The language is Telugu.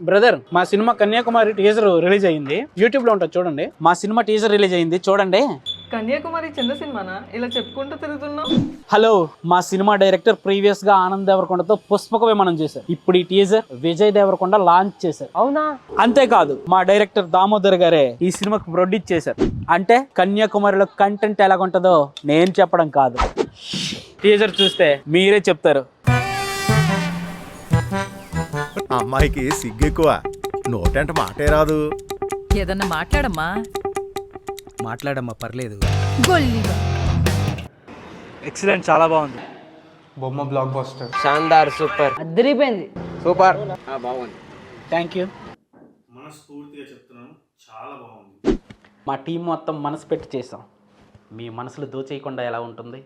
బ్రదర్, మా సినిమా కన్యాకుమారి టీజర్ రిలీజ్ అయింది. యూట్యూబ్ లో ఉంటుంది చూడండి. మా సినిమా టీజర్ రిలీజ్ అయింది చూడండి. కన్యాకుమారి చిన్న సినిమానా ఇలా చెప్పుకుంటూ తిరుగుతున్నావు? హలో, మా సినిమా డైరెక్టర్ ప్రీవియస్ గా ఆనంద్ దేవరకొండతో పుష్పక విమానం చేశారు. ఇప్పుడు ఈ టీజర్ విజయ్ దేవరకొండ లాంచ్ చేశారు. అవునా? అంతేకాదు, మా డైరెక్టర్ దామోదర్ గారే ఈ సినిమాకి ప్రొడ్యూస్ చేశారు. అంటే కన్యాకుమారిలో కంటెంట్ ఎలాగుంటుందో నేను చెప్పడం కాదు, టీజర్ చూస్తే మీరే చెప్తారు. అమ్మాయికి సిగ్గెక్కువ, నోటంట మాటే రాదు. ఏదన్నా మాట్లాడమ్మా, పర్లేదు. ఎక్సలెంట్, చాలా బాగుంది. బొమ్మ బ్లాక్ బస్టర్, శాందార్, సూపర్, అదిరిపోయింది, సూపర్, బాగుంది. Thank you. మనస్ఫూర్తిగా చెప్తున్నాను, చాలా బాగుంది. మా టీం మొత్తం మనసు పెట్టి చేసాం. మీ మనసులు దోచేయకుండా ఎలా ఉంటుంది?